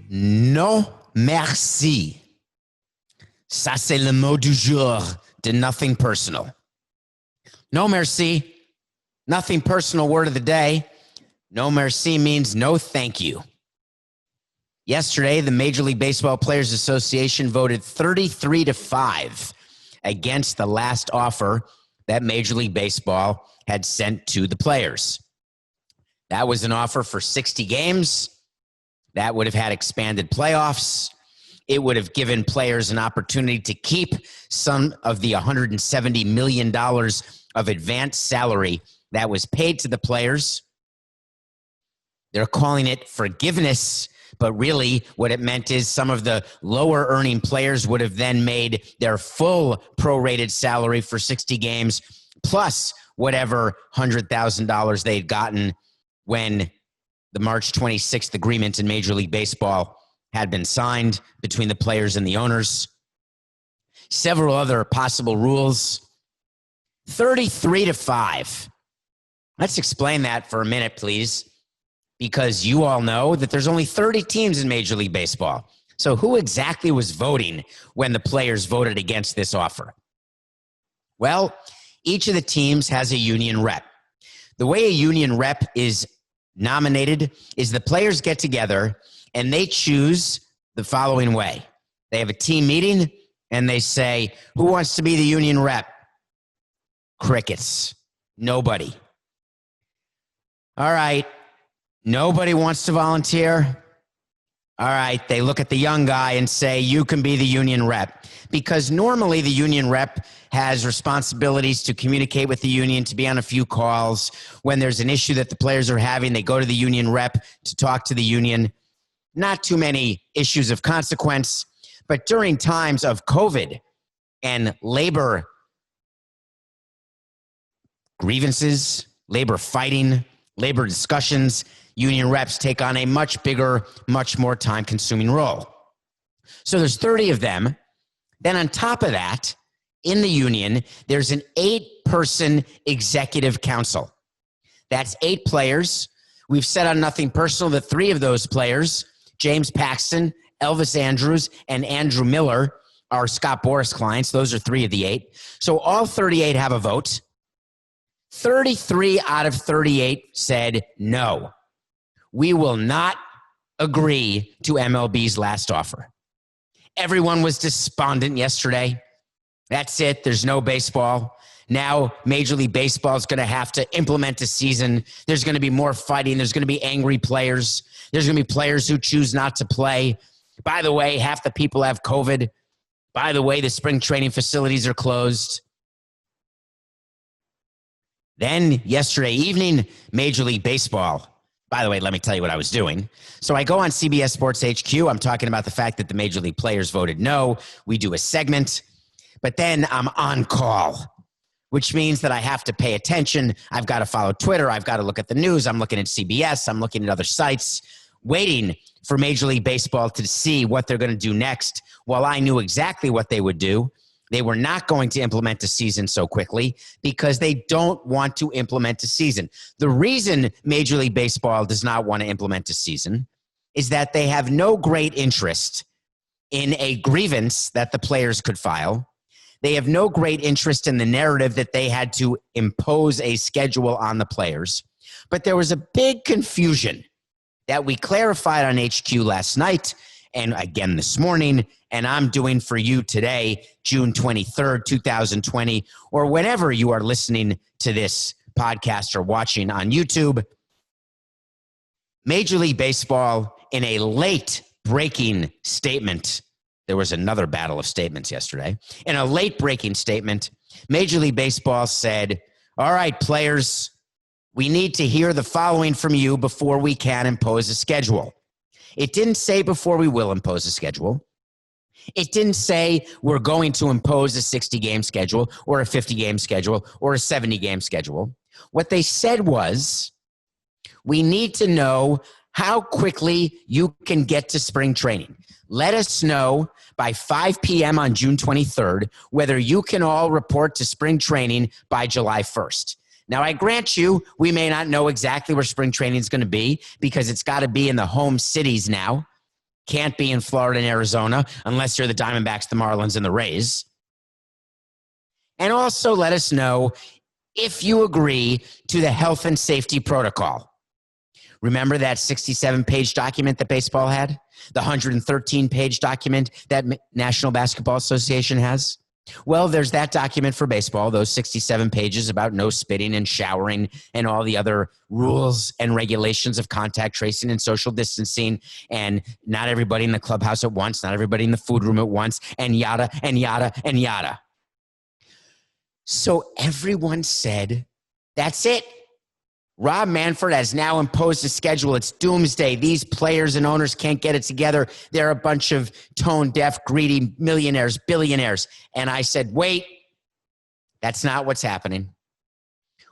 Non, merci. Ça, c'est le mot du jour de nothing personal. No merci. Nothing personal word of the day. No merci means no thank you. Yesterday, the Major League Baseball Players Association voted 33-5 against the last offer that Major League Baseball had sent to the players. That was an offer for 60 games. That would have had expanded playoffs. It would have given players an opportunity to keep some of the $170 million of advanced salary that was paid to the players. They're calling it forgiveness, but really what it meant is some of the lower earning players would have then made their full prorated salary for 60 games, plus whatever $100,000 they'd gotten when the March 26th agreement in Major League Baseball had been signed between the players and the owners. Several other possible rules. 33-5. Let's explain that for a minute, please, because you all know that there's only 30 teams in Major League Baseball. So who exactly was voting when the players voted against this offer? Well, each of the teams has a union rep. The way a union rep is nominated is the players get together and they choose the following way. They have a team meeting and they say, who wants to be the union rep? Crickets. Nobody. All right. Nobody wants to volunteer. All right. They look at the young guy and say, you can be the union rep. Because normally the union rep has responsibilities to communicate with the union, to be on a few calls. When there's an issue that the players are having, they go to the union rep to talk to the union. Not too many issues of consequence. But during times of COVID and labor grievances, labor fighting, labor discussions, union reps take on a much bigger, much more time-consuming role. So there's 30 of them. Then on top of that, in the union, there's an 8-person executive council. That's 8 players. We've said on Nothing Personal that 3 of those players, James Paxton, Elvis Andrews, and Andrew Miller, are Scott Boras clients. Those are 3 of the 8. So all 38 have a vote. 33 out of 38 said no. We will not agree to MLB's last offer. Everyone was despondent yesterday. That's it. There's no baseball. Now Major League Baseball is going to have to implement a season. There's going to be more fighting. There's going to be angry players. There's going to be players who choose not to play. By the way, half the people have COVID. By the way, the spring training facilities are closed. Then yesterday evening, Major League Baseball. By the way, let me tell you what I was doing. So I go on CBS Sports HQ. I'm talking about the fact that the Major League players voted no. We do a segment, but then I'm on call, which means that I have to pay attention. I've got to follow Twitter. I've got to look at the news. I'm looking at CBS. I'm looking at other sites, waiting for Major League Baseball to see what they're going to do next. While I knew exactly what they would do, they were not going to implement a season so quickly because they don't want to implement a season. The reason Major League Baseball does not want to implement a season is that they have no great interest in a grievance that the players could file. They have no great interest in the narrative that they had to impose a schedule on the players. But there was a big confusion that we clarified on HQ last night and again this morning, and I'm doing for you today, June 23rd, 2020, or whenever you are listening to this podcast or watching on YouTube. Major League Baseball, in a late-breaking statement, there was another battle of statements yesterday. In a late-breaking statement, Major League Baseball said, all right, players, we need to hear the following from you before we can impose a schedule. It didn't say before we will impose a schedule. It didn't say we're going to impose a 60-game schedule or a 50-game schedule or a 70-game schedule. What they said was, we need to know how quickly you can get to spring training. Let us know by 5 p.m. on June 23rd whether you can all report to spring training by July 1st. Now, I grant you, we may not know exactly where spring training is going to be because it's got to be in the home cities now. Can't be in Florida and Arizona unless you're the Diamondbacks, the Marlins, and the Rays. And also let us know if you agree to the health and safety protocol. Remember that 67-page document that baseball had? The 113-page document that National Basketball Association has? Well, there's that document for baseball, those 67 pages about no spitting and showering and all the other rules and regulations of contact tracing and social distancing, and not everybody in the clubhouse at once, not everybody in the food room at once, and yada, and yada, and yada. So everyone said, that's it. Rob Manfred has now imposed a schedule. It's doomsday. These players and owners can't get it together. They're a bunch of tone-deaf, greedy millionaires, billionaires. And I said, wait, that's not what's happening.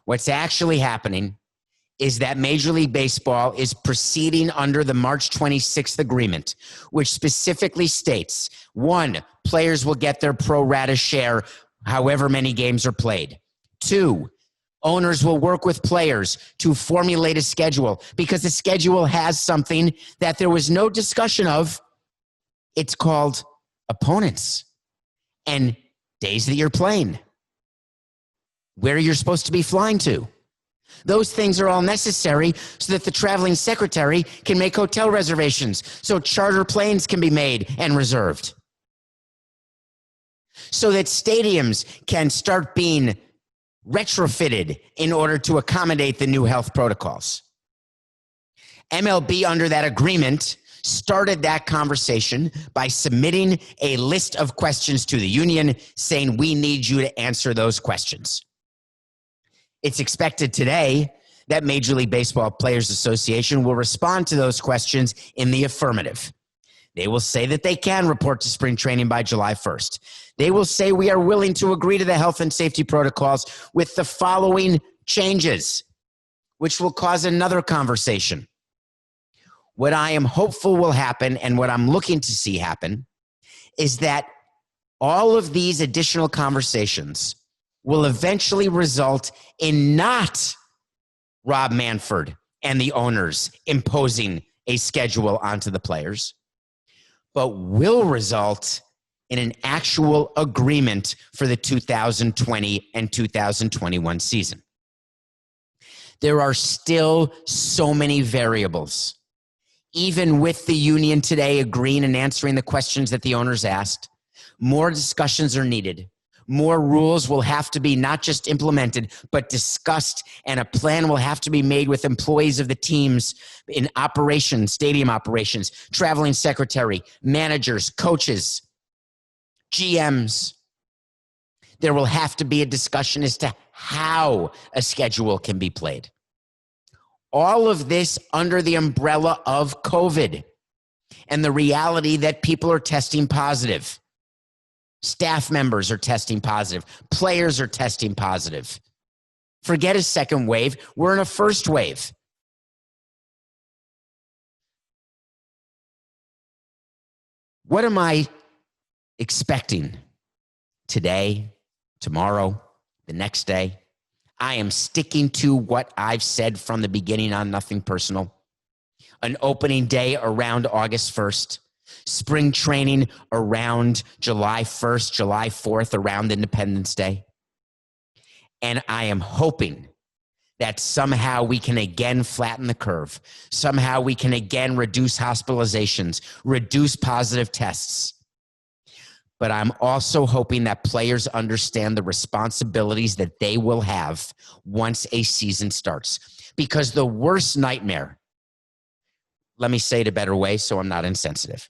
What's actually happening is that Major League Baseball is proceeding under the March 26th agreement, which specifically states, 1, players will get their pro rata share however many games are played. 2, owners will work with players to formulate a schedule, because the schedule has something that there was no discussion of. It's called opponents and days that you're playing, where you're supposed to be flying to. Those things are all necessary so that the traveling secretary can make hotel reservations, so charter planes can be made and reserved, so that stadiums can start being retrofitted in order to accommodate the new health protocols. MLB, under that agreement, started that conversation by submitting a list of questions to the union saying, we need you to answer those questions. It's expected today that Major League Baseball Players Association will respond to those questions in the affirmative. They will say that they can report to spring training by July 1st. They will say we are willing to agree to the health and safety protocols with the following changes, which will cause another conversation. What I am hopeful will happen, and what I'm looking to see happen, is that all of these additional conversations will eventually result in not Rob Manfred and the owners imposing a schedule onto the players, but will result in an actual agreement for the 2020 and 2021 season. There are still so many variables. Even with the union today agreeing and answering the questions that the owners asked, more discussions are needed. More rules will have to be not just implemented, but discussed, and a plan will have to be made with employees of the teams in operations, stadium operations, traveling secretary, managers, coaches, GMs. There will have to be a discussion as to how a schedule can be played. All of this under the umbrella of COVID and the reality that people are testing positive. Staff members are testing positive. Players are testing positive. Forget a second wave. We're in a first wave. What am I expecting today, tomorrow, the next day? I am sticking to what I've said from the beginning on Nothing Personal. An opening day around August 1st. Spring training around July 1st, July 4th, around Independence Day. And I am hoping that somehow we can again flatten the curve. Somehow we can again reduce hospitalizations, reduce positive tests. But I'm also hoping that players understand the responsibilities that they will have once a season starts. Because the worst nightmare, let me say it a better way so I'm not insensitive.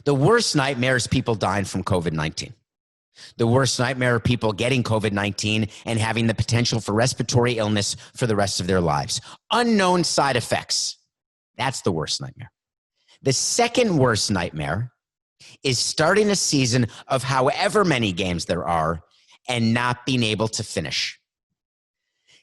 The worst nightmare is people dying from COVID-19. The worst nightmare are people getting COVID-19 and having the potential for respiratory illness for the rest of their lives. Unknown side effects. That's the worst nightmare. The second worst nightmare is starting a season of however many games there are and not being able to finish.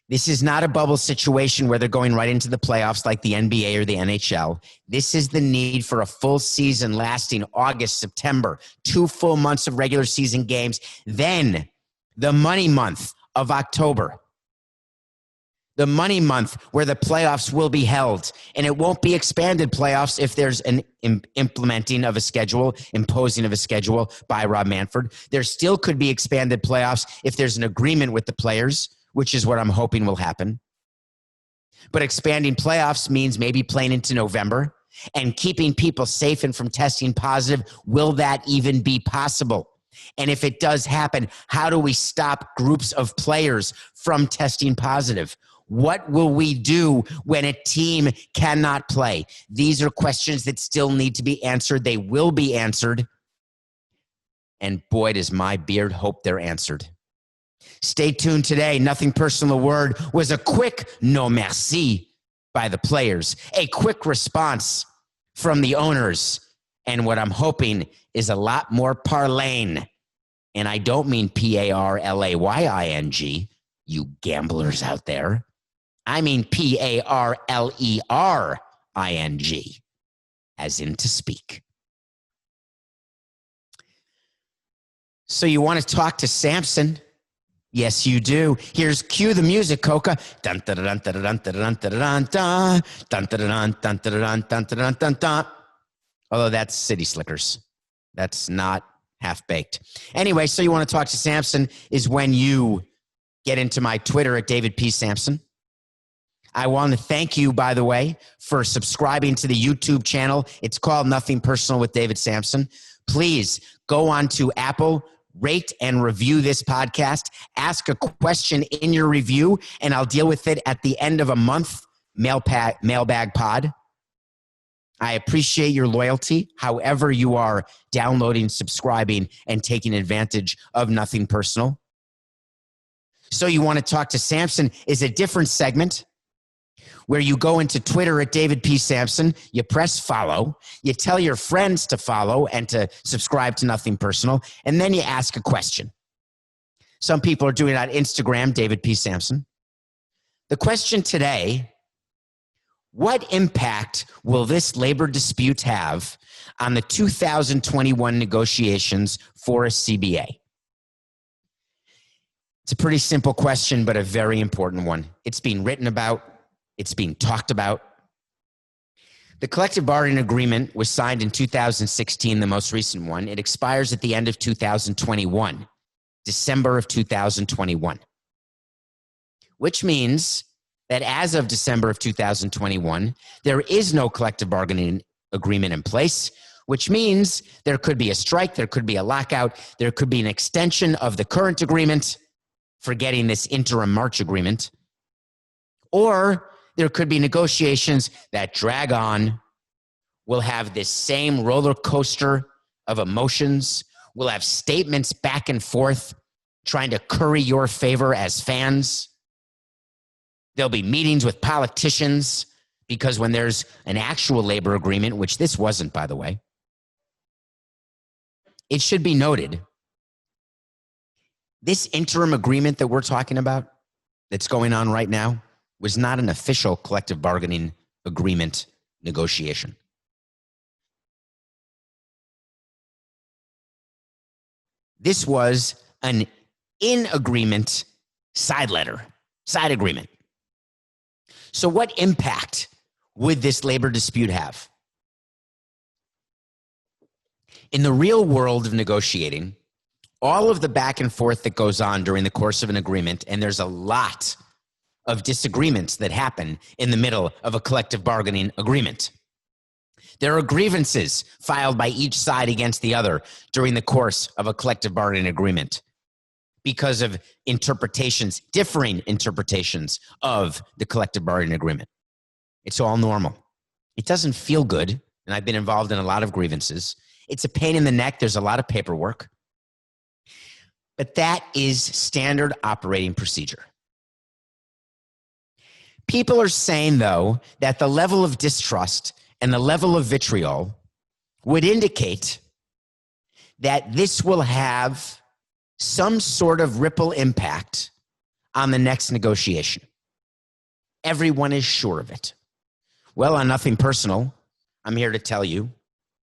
This is not a bubble situation where they're going right into the playoffs like the NBA or the NHL. This is the need for a full season lasting August, September, 2 full months of regular season games. Then the money month of October. the money month where the playoffs will be held. And it won't be expanded playoffs if there's an imposing of a schedule by Rob Manfred. There still could be expanded playoffs if there's an agreement with the players, which is what I'm hoping will happen. But expanding playoffs means maybe playing into November and keeping people safe and from testing positive. Will that even be possible? And if it does happen, how do we stop groups of players from testing positive? What will we do when a team cannot play? These are questions that still need to be answered. They will be answered. And boy, does my beard hope they're answered. Stay tuned today. Nothing Personal Word was a quick no merci by the players, a quick response from the owners, and what I'm hoping is a lot more parlaying. And I don't mean Parlaying, you gamblers out there. I mean Parlering, as in to speak. So you want to talk to Samson? Yes, you do. Here's cue the music, Coca. Dun dun dun dun dun dun dun dun dun dun dun dun dun dun dun. Although that's City Slickers. That's not Half-Baked. Anyway, so you want to talk to Samson is when you get into my Twitter at David P. Samson. I want to thank you, by the way, for subscribing to the YouTube channel. It's called Nothing Personal with David Samson. Please go on to Apple, rate and review this podcast. Ask a question in your review, and I'll deal with it at the end of a month mailbag pod. I appreciate your loyalty, however you are downloading, subscribing, and taking advantage of Nothing Personal. So you want to talk to Samson is a different segment where you go into Twitter at David P. Samson, you press follow, you tell your friends to follow and to subscribe to Nothing Personal, and then you ask a question. Some people are doing it on Instagram, David P. Samson. The question today: what impact will this labor dispute have on the 2021 negotiations for a CBA? It's a pretty simple question, but a very important one. It's being written about. It's being talked about. The collective bargaining agreement was signed in 2016, the most recent one. It expires at the end of 2021, December of 2021, which means that as of December of 2021, there is no collective bargaining agreement in place, which means there could be a strike, there could be a lockout, there could be an extension of the current agreement, forgetting this interim March agreement, or there could be negotiations that drag on. We'll have this same roller coaster of emotions. We'll have statements back and forth trying to curry your favor as fans. There'll be meetings with politicians because when there's an actual labor agreement, which this wasn't, by the way, it should be noted, this interim agreement that we're talking about that's going on right now was not an official collective bargaining agreement negotiation. This was an in-agreement side agreement. So what impact would this labor dispute have? In the real world of negotiating, all of the back and forth that goes on during the course of an agreement, and there's a lot of disagreements that happen in the middle of a collective bargaining agreement. There are grievances filed by each side against the other during the course of a collective bargaining agreement because of interpretations, differing interpretations of the collective bargaining agreement. It's all normal. It doesn't feel good, and I've been involved in a lot of grievances. It's a pain in the neck. There's a lot of paperwork. But that is standard operating procedure. People are saying, though, that the level of distrust and the level of vitriol would indicate that this will have some sort of ripple impact on the next negotiation. Everyone is sure of it. Well, on Nothing Personal, I'm here to tell you,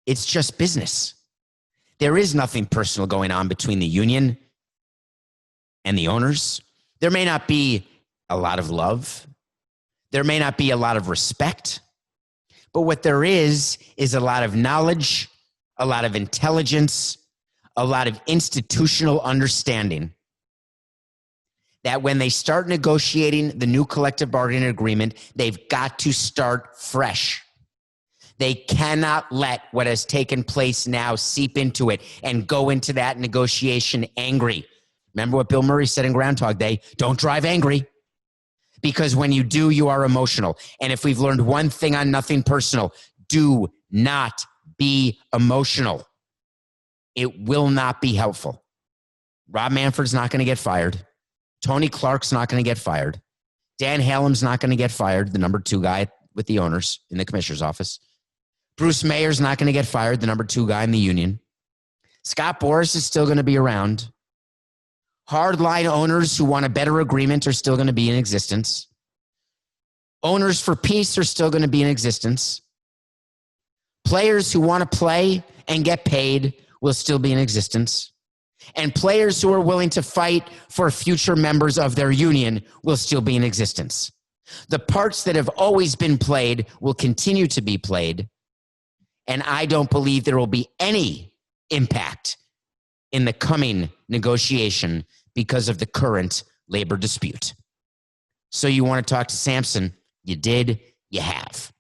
it's just business. There is nothing personal going on between the union and the owners. There may not be a lot of love. There may not be a lot of respect, but what there is a lot of knowledge, a lot of intelligence, a lot of institutional understanding that when they start negotiating the new collective bargaining agreement, they've got to start fresh. They cannot let what has taken place now seep into it and go into that negotiation angry. Remember what Bill Murray said in Groundhog Day? Don't drive angry, because when you do, you are emotional. And if we've learned one thing on Nothing Personal, do not be emotional. It will not be helpful. Rob Manfred's not going to get fired. Tony Clark's not going to get fired. Dan Hallam's not going to get fired, the number 2 guy with the owners in the commissioner's office. Bruce Mayer's not going to get fired, the number 2 guy in the union. Scott Boras is still going to be around. Hardline owners who want a better agreement are still going to be in existence. Owners for peace are still going to be in existence. Players who want to play and get paid will still be in existence. And players who are willing to fight for future members of their union will still be in existence. The parts that have always been played will continue to be played. And I don't believe there will be any impact in the coming negotiation because of the current labor dispute. So you want to talk to Samson? You did, you have.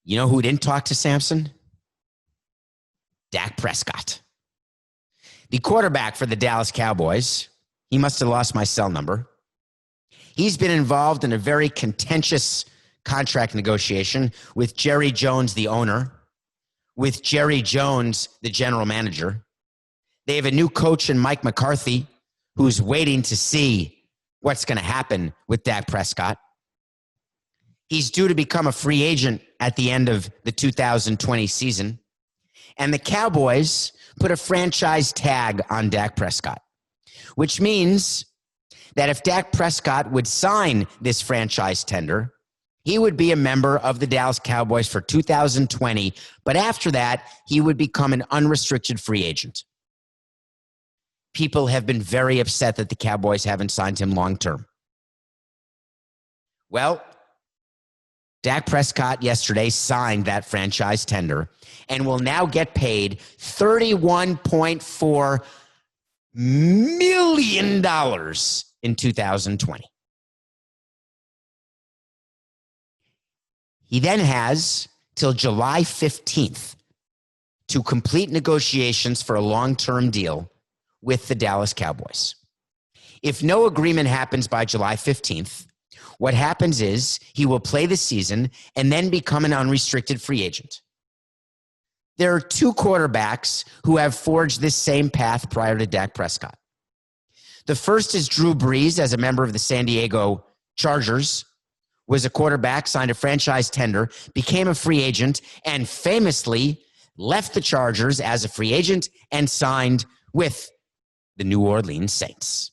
You know who didn't talk to Samson? Dak Prescott. The quarterback for the Dallas Cowboys, he must have lost my cell number. He's been involved in a very contentious contract negotiation with Jerry Jones, the owner, with Jerry Jones, the general manager. They have a new coach in Mike McCarthy, who's waiting to see what's going to happen with Dak Prescott. He's due to become a free agent at the end of the 2020 season. And the Cowboys put a franchise tag on Dak Prescott, which means that if Dak Prescott would sign this franchise tender, he would be a member of the Dallas Cowboys for 2020, but after that, he would become an unrestricted free agent. People have been very upset that the Cowboys haven't signed him long-term. Well, Dak Prescott yesterday signed that franchise tender and will now get paid $31.4 million in 2020. He then has till July 15th to complete negotiations for a long-term deal with the Dallas Cowboys. If no agreement happens by July 15th, what happens is he will play the season and then become an unrestricted free agent. There are 2 quarterbacks who have forged this same path prior to Dak Prescott. The first is Drew Brees, as a member of the San Diego Chargers, was a quarterback, signed a franchise tender, became a free agent, and famously left the Chargers as a free agent and signed with the New Orleans Saints.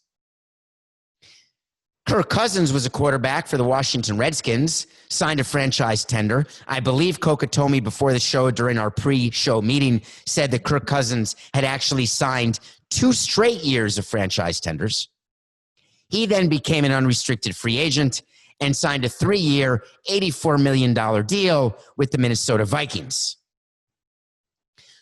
Kirk Cousins was a quarterback for the Washington Redskins, signed a franchise tender. I believe Coca told me before the show during our pre-show meeting said that Kirk Cousins had actually signed 2 straight years of franchise tenders. He then became an unrestricted free agent and signed a 3-year, $84 million deal with the Minnesota Vikings.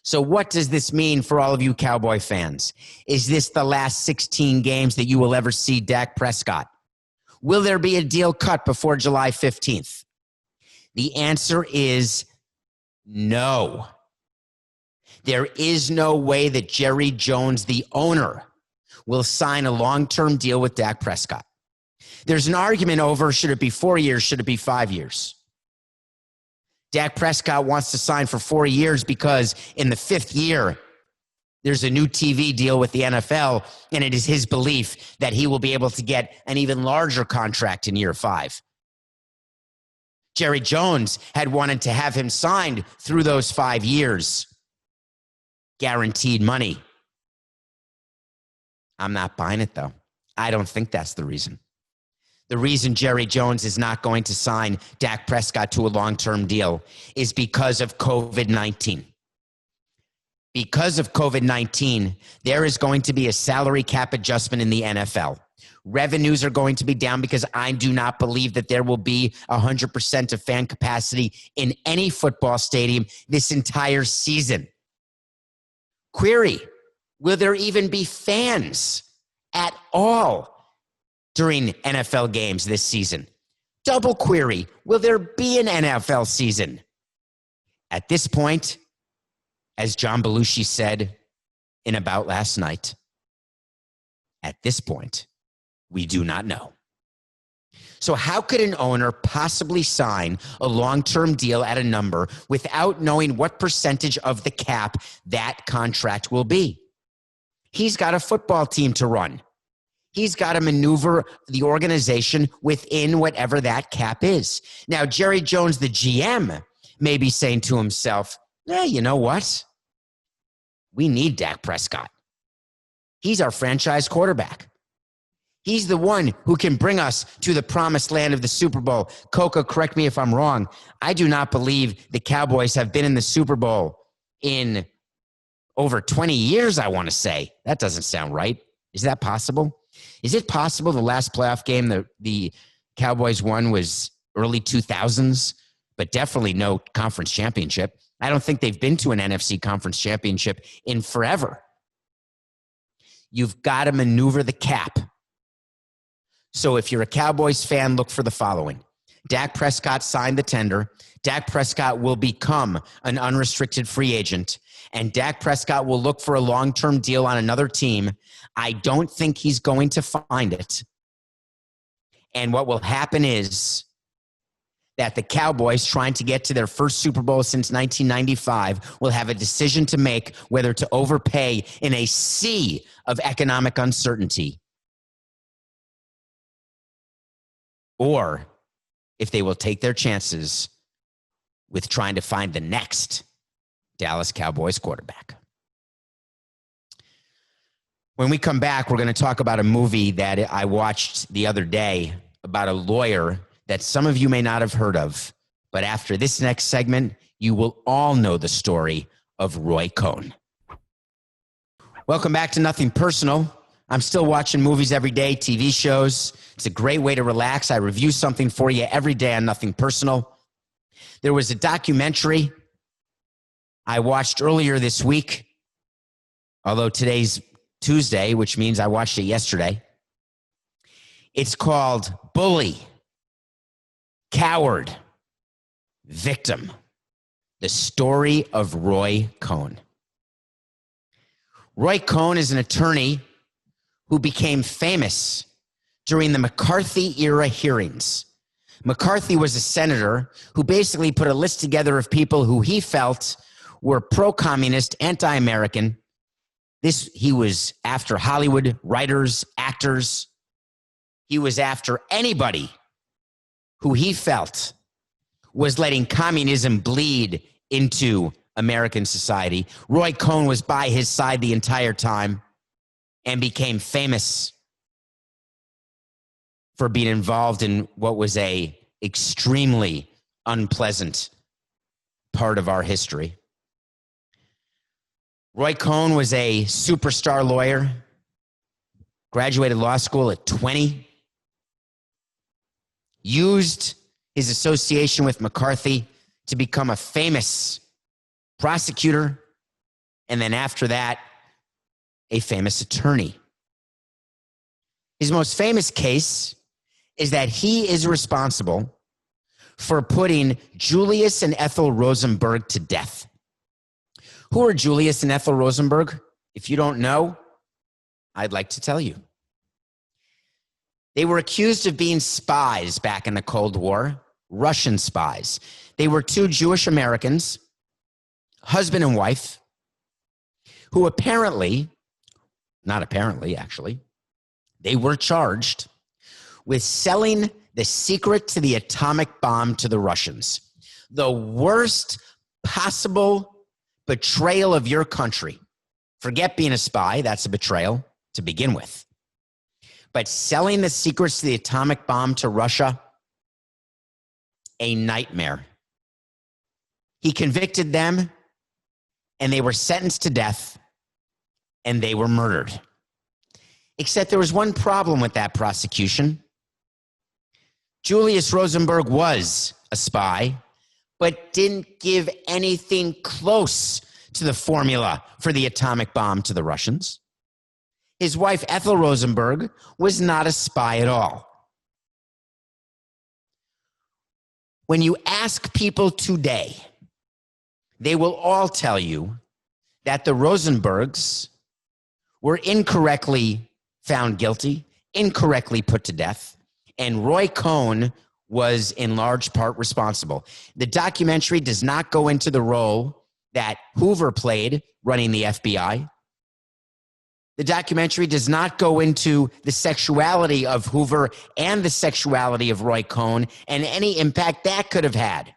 So what does this mean for all of you Cowboy fans? Is this the last 16 games that you will ever see Dak Prescott? Will there be a deal cut before July 15th? The answer is no. There is no way that Jerry Jones, the owner, will sign a long-term deal with Dak Prescott. There's an argument over, should it be 4 years, should it be 5 years? Dak Prescott wants to sign for 4 years because in the 5th year, there's a new TV deal with the NFL, and it is his belief that he will be able to get an even larger contract in year 5. Jerry Jones had wanted to have him signed through those 5 years. Guaranteed money. I'm not buying it, though. I don't think that's the reason. The reason Jerry Jones is not going to sign Dak Prescott to a long-term deal is because of COVID-19. Because of COVID-19, there is going to be a salary cap adjustment in the NFL. Revenues are going to be down because I do not believe that there will be 100% of fan capacity in any football stadium this entire season. Query, will there even be fans at all during NFL games this season? Double query, will there be an NFL season? At this point, as John Belushi said in About Last Night, at this point, we do not know. So how could an owner possibly sign a long-term deal at a number without knowing what percentage of the cap that contract will be? He's got a football team to run. He's got to maneuver the organization within whatever that cap is. Now, Jerry Jones, the GM, may be saying to himself, you know what? We need Dak Prescott. He's our franchise quarterback. He's the one who can bring us to the promised land of the Super Bowl. Coco, correct me if I'm wrong. I do not believe the Cowboys have been in the Super Bowl in over 20 years, I want to say. That doesn't sound right. Is that possible? Is it possible the last playoff game the Cowboys won was early 2000s, but definitely no conference championship? I don't think they've been to an NFC conference championship in forever. You've got to maneuver the cap. So if you're a Cowboys fan, look for the following. Dak Prescott signed the tender. Dak Prescott will become an unrestricted free agent, and Dak Prescott will look for a long-term deal on another team. I don't think he's going to find it. And what will happen is that the Cowboys, trying to get to their first Super Bowl since 1995, will have a decision to make whether to overpay in a sea of economic uncertainty, or if they will take their chances with trying to find the next Dallas Cowboys quarterback. When we come back, we're going to talk about a movie that I watched the other day about a lawyer that some of you may not have heard of. But after this next segment, you will all know the story of Roy Cohn. Welcome back to Nothing Personal. I'm still watching movies every day, TV shows. It's a great way to relax. I review something for you every day on Nothing Personal. There was a documentary I watched earlier this week, although today's Tuesday, which means I watched it yesterday. It's called Bully, Coward, Victim: The Story of Roy Cohn. Roy Cohn is an attorney who became famous during the McCarthy-era hearings. McCarthy was a senator who basically put a list together of people who he felt were pro-communist, anti-American. He was after Hollywood writers, actors. He was after anybody who he felt was letting communism bleed into American society. Roy Cohn was by his side the entire time and became famous for being involved in what was a extremely unpleasant part of our history. Roy Cohn was a superstar lawyer, graduated law school at 20, used his association with McCarthy to become a famous prosecutor, and then after that, a famous attorney. His most famous case is that he is responsible for putting Julius and Ethel Rosenberg to death. Who are Julius and Ethel Rosenberg? If you don't know, I'd like to tell you. They were accused of being spies back in the Cold War, Russian spies. They were two Jewish Americans, husband and wife, who apparently, not apparently actually, they were charged with selling the secret to the atomic bomb to the Russians. The worst possible betrayal of your country. Forget being a spy, that's a betrayal to begin with. But selling the secrets to the atomic bomb to Russia, a nightmare. He convicted them, and they were sentenced to death, and they were murdered. Except there was one problem with that prosecution. Julius Rosenberg was a spy, but didn't give anything close to the formula for the atomic bomb to the Russians. His wife, Ethel Rosenberg, was not a spy at all. When you ask people today, they will all tell you that the Rosenbergs were incorrectly found guilty, incorrectly put to death, and Roy Cohn was in large part responsible. The documentary does not go into the role that Hoover played running the FBI. The documentary does not go into the sexuality of Hoover and the sexuality of Roy Cohn and any impact that could have had.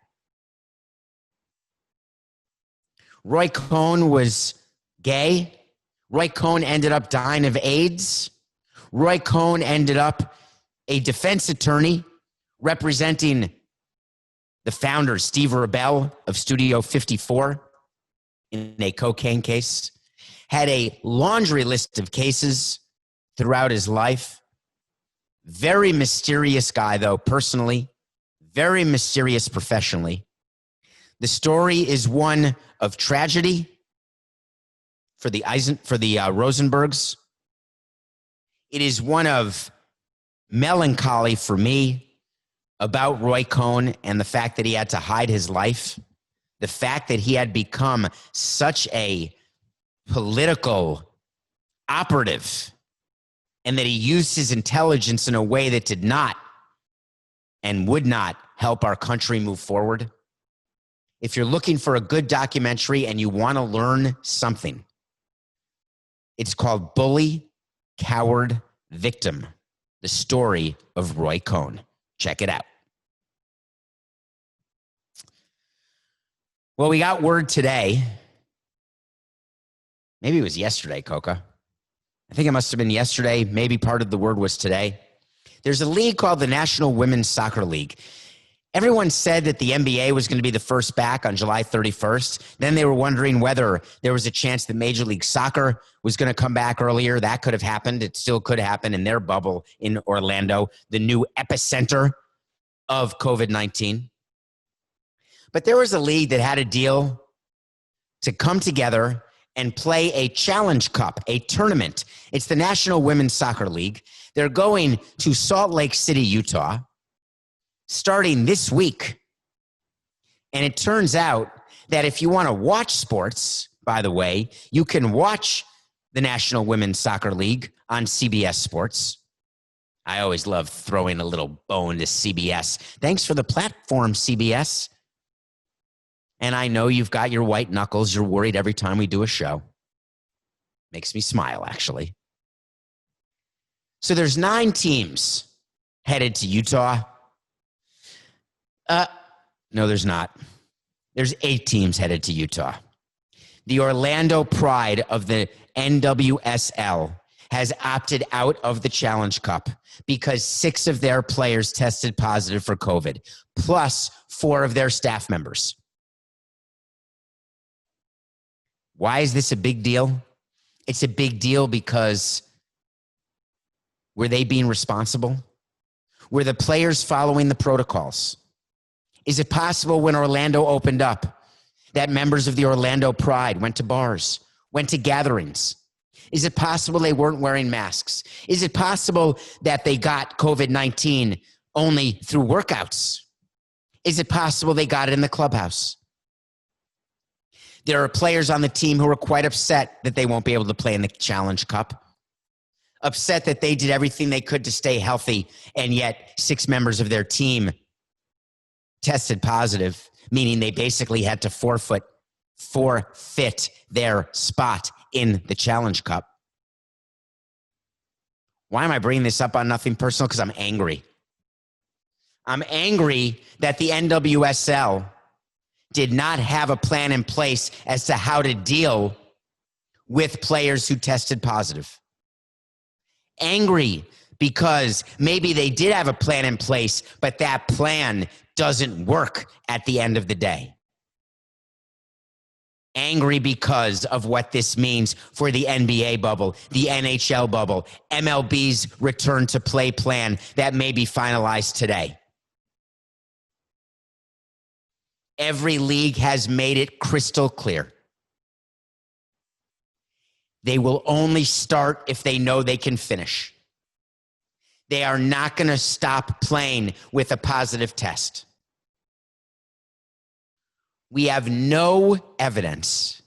Roy Cohn was gay. Roy Cohn ended up dying of AIDS. Roy Cohn ended up a defense attorney representing the founder, Steve Rebell of Studio 54, in a cocaine case. Had a laundry list of cases throughout his life. Very mysterious guy, though, personally. Very mysterious professionally. The story is one of tragedy for the Rosenbergs. It is one of melancholy for me about Roy Cohn and the fact that he had to hide his life. The fact that he had become such a political operative and that he used his intelligence in a way that did not and would not help our country move forward. If you're looking for a good documentary and you want to learn something, it's called Bully, Coward, Victim, the story of Roy Cohn. Check it out. Well, we got word today. Maybe it was yesterday, Coca. I think it must have been yesterday. Maybe part of the word was today. There's a league called the National Women's Soccer League. Everyone said that the NBA was going to be the first back on July 31st. Then they were wondering whether there was a chance that Major League Soccer was going to come back earlier. That could have happened. It still could happen in their bubble in Orlando, the new epicenter of COVID-19. But there was a league that had a deal to come together and play a Challenge Cup, a tournament. It's the National Women's Soccer League. They're going to Salt Lake City, Utah, starting this week. And it turns out that if you want to watch sports, by the way, you can watch the National Women's Soccer League on CBS Sports. I always love throwing a little bone to CBS. Thanks for the platform, CBS. And I know you've got your white knuckles. You're worried every time we do a show. Makes me smile, actually. So there's 9 teams headed to Utah. No, there's not. There's 8 teams headed to Utah. The Orlando Pride of the NWSL has opted out of the Challenge Cup because 6 of their players tested positive for COVID, plus 4 of their staff members. Why is this a big deal? It's a big deal because were they being responsible? Were the players following the protocols? Is it possible when Orlando opened up that members of the Orlando Pride went to bars, went to gatherings? Is it possible they weren't wearing masks? Is it possible that they got COVID-19 only through workouts? Is it possible they got it in the clubhouse? There are players on the team who are quite upset that they won't be able to play in the Challenge Cup. Upset that they did everything they could to stay healthy, and yet 6 members of their team tested positive, meaning they basically had to forfeit their spot in the Challenge Cup. Why am I bringing this up on Nothing Personal? Because I'm angry. I'm angry that the NWSL did not have a plan in place as to how to deal with players who tested positive. Angry because maybe they did have a plan in place, but that plan doesn't work at the end of the day. angry because of what this means for the NBA bubble, the NHL bubble, MLB's return to play plan that may be finalized today. Every league has made it crystal clear. They will only start if they know they can finish. They are not going to stop playing with a positive test. We have no evidence,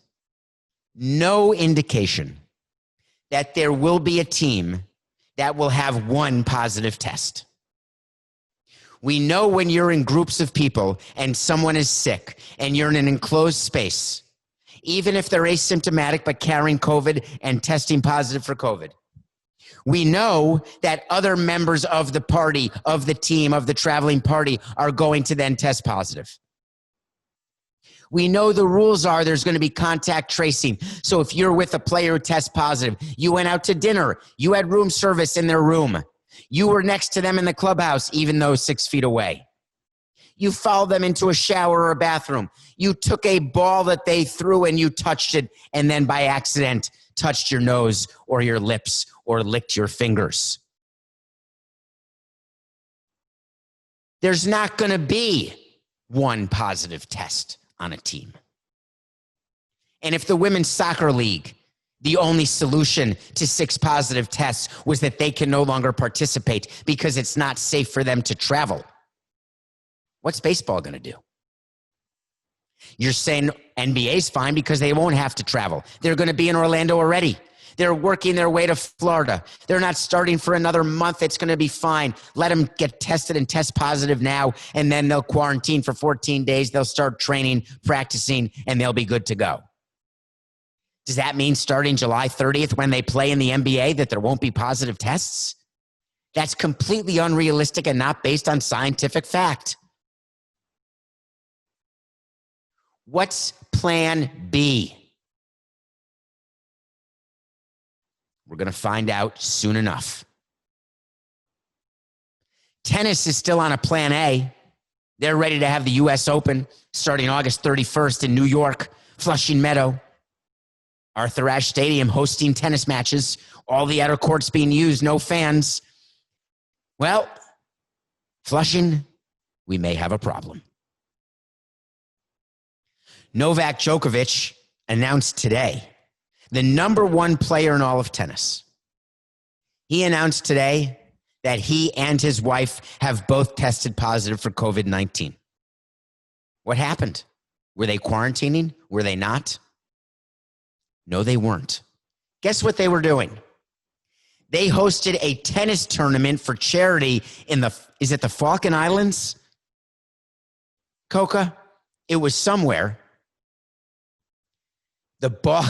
no indication that there will be a team that will have one positive test. We know when you're in groups of people and someone is sick and you're in an enclosed space, even if they're asymptomatic but carrying COVID and testing positive for COVID. We know that other members of the party, of the team, of the traveling party are going to then test positive. We know the rules are there's going to be contact tracing. So if you're with a player who tests positive, you went out to dinner, you had room service in their room, you were next to them in the clubhouse, even though 6 feet away. You followed them into a shower or a bathroom. You took a ball that they threw and you touched it, and then by accident touched your nose or your lips or licked your fingers. There's not going to be one positive test on a team. And if the Women's Soccer League, the only solution to 6 positive tests was that they can no longer participate because it's not safe for them to travel, what's baseball going to do? You're saying NBA's fine because they won't have to travel. They're going to be in Orlando already. They're working their way to Florida. They're not starting for another month. It's going to be fine. Let them get tested and test positive now, and then they'll quarantine for 14 days. They'll start training, practicing, and they'll be good to go. Does that mean starting July 30th when they play in the NBA that there won't be positive tests? That's completely unrealistic and not based on scientific fact. What's plan B? We're going to find out soon enough. Tennis is still on a plan A. They're ready to have the U.S. Open starting August 31st in New York, Flushing Meadow. Arthur Ashe Stadium hosting tennis matches. All the outer courts being used, no fans. Well, Flushing, we may have a problem. Novak Djokovic announced today, the #1 player in all of tennis. He announced today that he and his wife have both tested positive for COVID-19. What happened? Were they quarantining? Were they not? No, they weren't. Guess what they were doing? They hosted a tennis tournament for charity in is it the Falkland Islands? Coca? It was somewhere.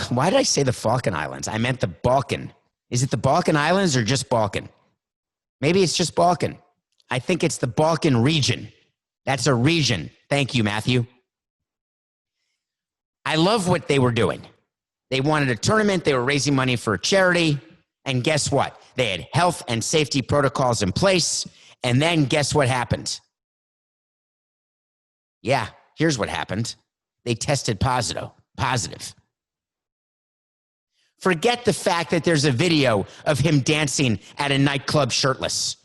Why did I say the Falkland Islands? I meant the Balkan. Is it the Balkan Islands or just Balkan? Maybe it's just Balkan. I think it's the Balkan region. That's a region. Thank you, Matthew. I love what they were doing. They wanted a tournament. They were raising money for a charity. And guess what? They had health and safety protocols in place. And then guess what happened? Yeah, here's what happened. They tested positive. Forget the fact that there's a video of him dancing at a nightclub shirtless.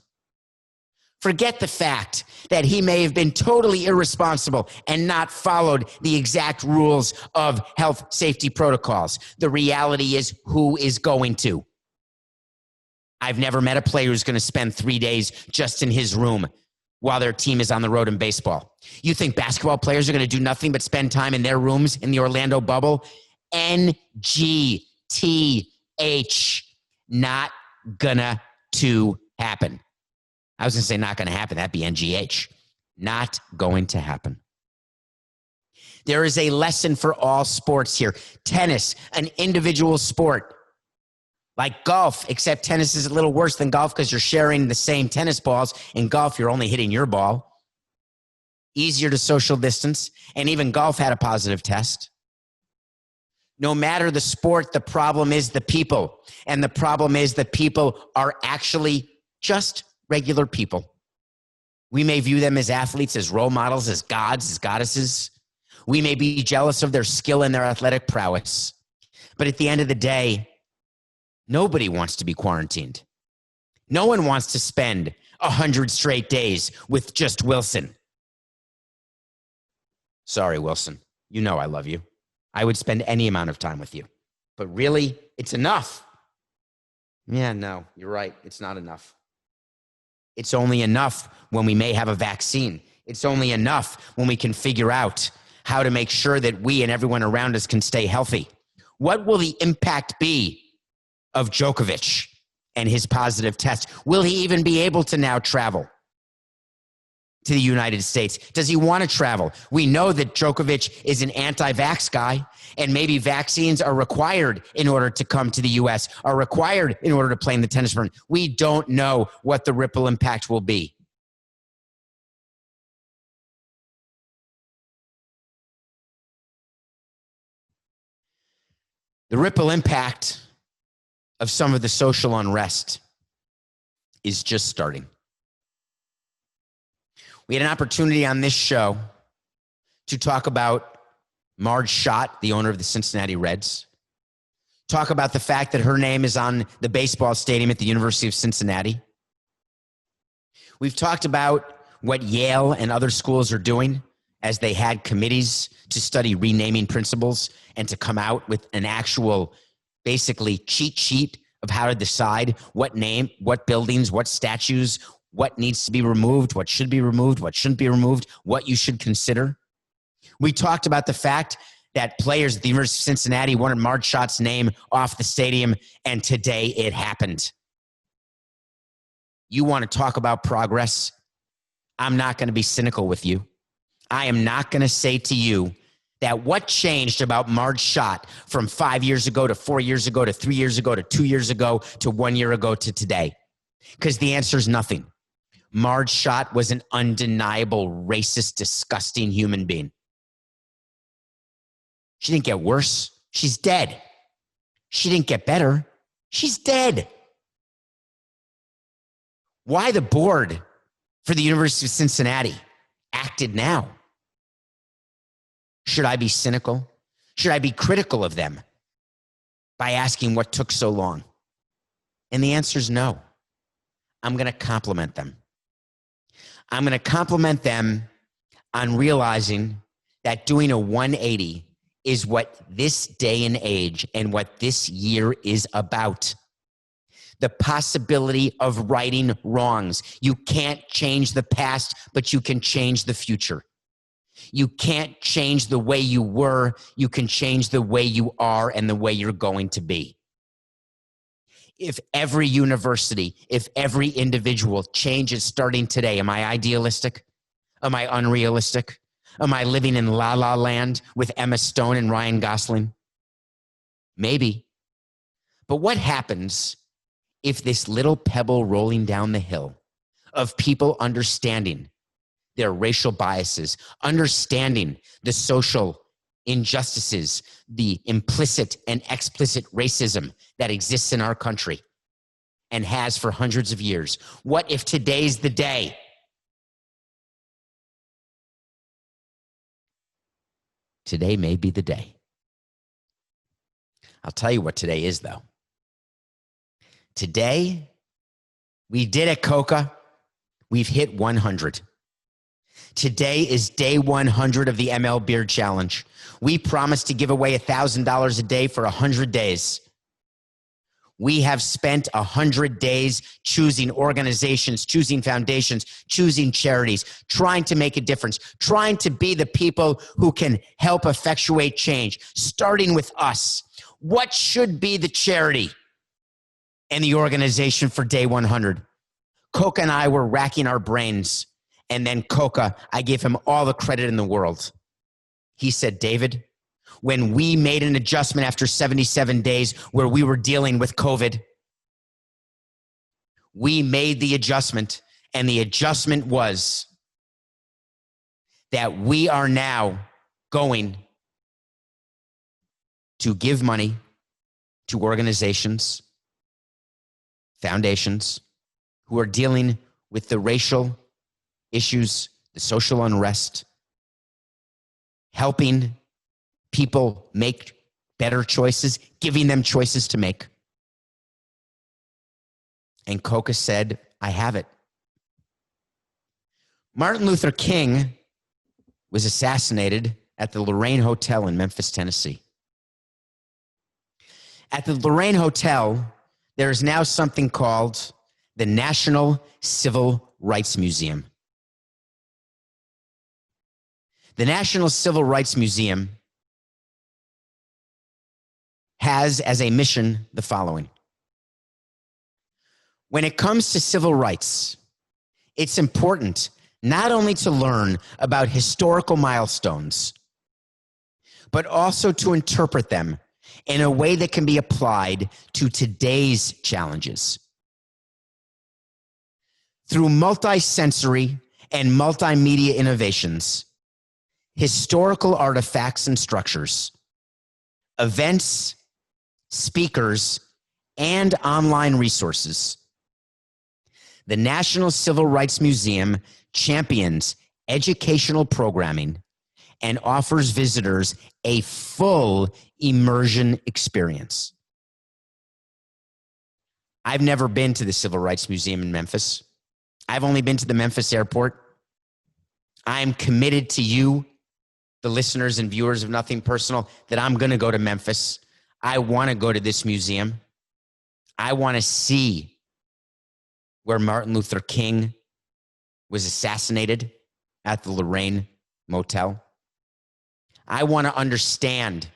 Forget the fact that he may have been totally irresponsible and not followed the exact rules of health safety protocols. The reality is, who is going to? I've never met a player who's going to spend 3 days just in his room while their team is on the road in baseball. You think basketball players are going to do nothing but spend time in their rooms in the Orlando bubble? NGTH, not gonna to happen. I was going to say not going to happen. That'd be NGH. Not going to happen. There is a lesson for all sports here. Tennis, an individual sport. Like golf, except tennis is a little worse than golf because you're sharing the same tennis balls. In golf, you're only hitting your ball. Easier to social distance. And even golf had a positive test. No matter the sport, the problem is the people. And the problem is the people are actually just regular people. We may view them as athletes, as role models, as gods, as goddesses. We may be jealous of their skill and their athletic prowess. But at the end of the day, nobody wants to be quarantined. No one wants to spend 100 straight days with just Wilson. Sorry, Wilson. You know I love you. I would spend any amount of time with you. But really, it's enough. Yeah, no, you're right. It's not enough. It's only enough when we may have a vaccine. It's only enough when we can figure out how to make sure that we and everyone around us can stay healthy. What will the impact be of Djokovic and his positive test? Will he even be able to now travel to the United States? Does he want to travel? We know that Djokovic is an anti-vax guy, and maybe vaccines are required in order to come to the U.S., are required in order to play in the tennis tournament. We don't know what the ripple impact will be. The ripple impact of some of the social unrest is just starting. We had an opportunity on this show to talk about Marge Schott, the owner of the Cincinnati Reds. Talk about the fact that her name is on the baseball stadium at the University of Cincinnati. We've talked about what Yale and other schools are doing as they had committees to study renaming principles and to come out with an actual, basically, cheat sheet of how to decide what name, what buildings, what statues, what needs to be removed, what should be removed, what shouldn't be removed, what you should consider. We talked about the fact that players at the University of Cincinnati wanted Marge Schott's name off the stadium, and today it happened. You want to talk about progress? I'm not going to be cynical with you. I am not going to say to you that what changed about Marge Schott from 5 years ago to 4 years ago to 3 years ago to 2 years ago to 1 year ago to today. Because the answer is nothing. Marge Schott was an undeniable, racist, disgusting human being. She didn't get worse. She's dead. She didn't get better. She's dead. Why the board for the University of Cincinnati acted now? Should I be cynical? Should I be critical of them by asking what took so long? And the answer is no. I'm going to compliment them. I'm going to compliment them on realizing that doing a 180 is what this day and age and what this year is about. The possibility of righting wrongs. You can't change the past, but you can change the future. You can't change the way you were. You can change the way you are and the way you're going to be. If every university, if every individual changes starting today, am I idealistic? Am I unrealistic? Am I living in La La Land with Emma Stone and Ryan Gosling? Maybe. But what happens if this little pebble rolling down the hill of people understanding their racial biases, understanding the social injustices, the implicit and explicit racism that exists in our country and has for hundreds of years? What if today's the day? Today may be the day. I'll tell you what today is, though. Today, we did it, Coca. We've hit 100. Today is day 100 of the MLBeard Challenge. We promised to give away $1,000 a day for 100 days. We have spent 100 days choosing organizations, choosing foundations, choosing charities, trying to make a difference, trying to be the people who can help effectuate change, starting with us. What should be the charity and the organization for day 100? Coca and I were racking our brains. And then Coca, I gave him all the credit in the world. He said, David, when we made an adjustment after 77 days where we were dealing with COVID, we made the adjustment, and the adjustment was that we are now going to give money to organizations, foundations who are dealing with the racial issues, the social unrest, helping people make better choices, giving them choices to make. And Coca said, I have it. Martin Luther King was assassinated at the Lorraine Hotel in Memphis, Tennessee. At the Lorraine Hotel, there is now something called the National Civil Rights Museum. The National Civil Rights Museum has as a mission the following. When it comes to civil rights, it's important not only to learn about historical milestones, but also to interpret them in a way that can be applied to today's challenges. Through multi-sensory and multimedia innovations, historical artifacts and structures, events, speakers, and online resources, the National Civil Rights Museum champions educational programming and offers visitors a full immersion experience. I've never been to the Civil Rights Museum in Memphis. I've only been to the Memphis airport. I'm committed to you, the listeners and viewers of Nothing Personal, that I'm going to go to Memphis. I want to go to this museum. I want to see where Martin Luther King was assassinated at the Lorraine Motel. I want to understand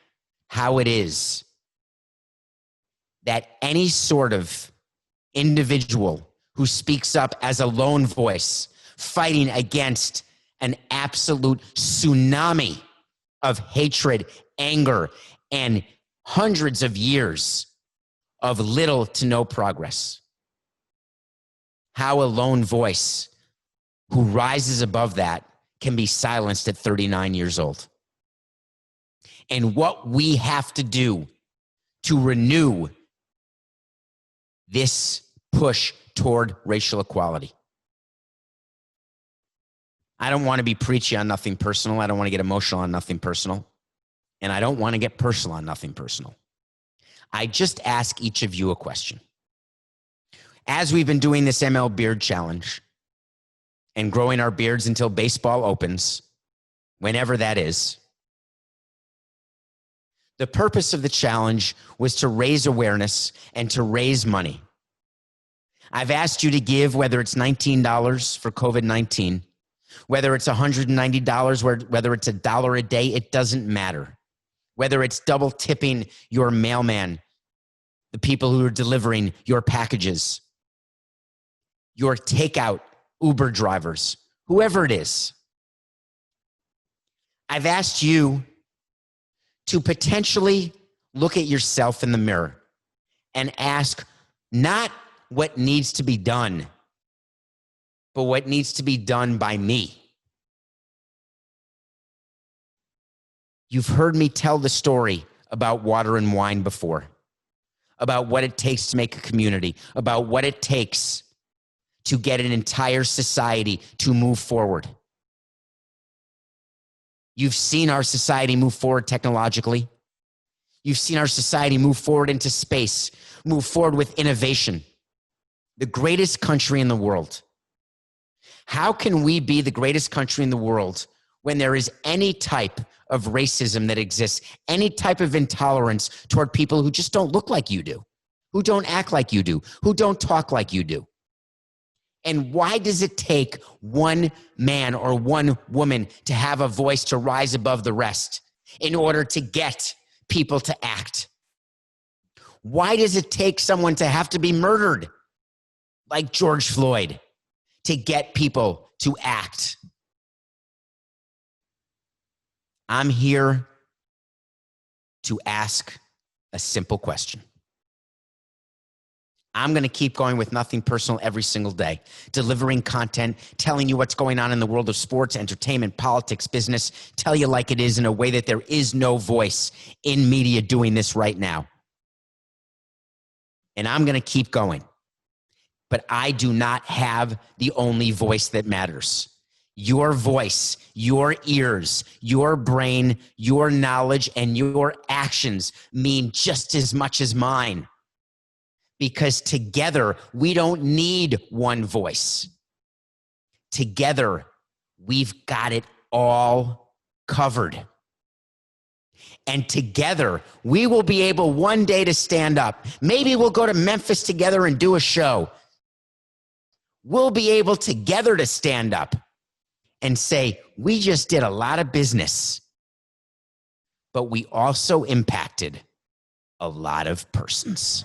how it is that any sort of individual who speaks up as a lone voice fighting against an absolute tsunami of hatred, anger, and hundreds of years of little to no progress. How a lone voice who rises above that can be silenced at 39 years old. And what we have to do to renew this push toward racial equality. I don't want to be preachy on Nothing Personal. I don't want to get emotional on Nothing Personal. And I don't want to get personal on Nothing Personal. I just ask each of you a question. As we've been doing this MLBeard challenge and growing our beards until baseball opens, whenever that is, the purpose of the challenge was to raise awareness and to raise money. I've asked you to give, whether it's $19 for COVID-19, whether it's $190, whether it's $1 a day, it doesn't matter. Whether it's double tipping your mailman, the people who are delivering your packages, your takeout Uber drivers, whoever it is. I've asked you to potentially look at yourself in the mirror and ask not what needs to be done, but what needs to be done by me. You've heard me tell the story about water and wine before, about what it takes to make a community, about what it takes to get an entire society to move forward. You've seen our society move forward technologically. You've seen our society move forward into space, move forward with innovation. The greatest country in the world. How can we be the greatest country in the world when there is any type of racism that exists, any type of intolerance toward people who just don't look like you do, who don't act like you do, who don't talk like you do? And why does it take one man or one woman to have a voice to rise above the rest in order to get people to act? Why does it take someone to have to be murdered like George Floyd to get people to act? I'm here to ask a simple question. I'm going to keep going with Nothing Personal every single day, delivering content, telling you what's going on in the world of sports, entertainment, politics, business, tell you like it is in a way that there is no voice in media doing this right now. And I'm going to keep going. But I do not have the only voice that matters. your voice, your ears, your brain, your knowledge, and your actions mean just as much as mine. Because together, we don't need one voice. Together, we've got it all covered. And together, we will be able one day to stand up. Maybe we'll go to Memphis together and do a show. We'll be able together to stand up and say, we just did a lot of business, but we also impacted a lot of persons.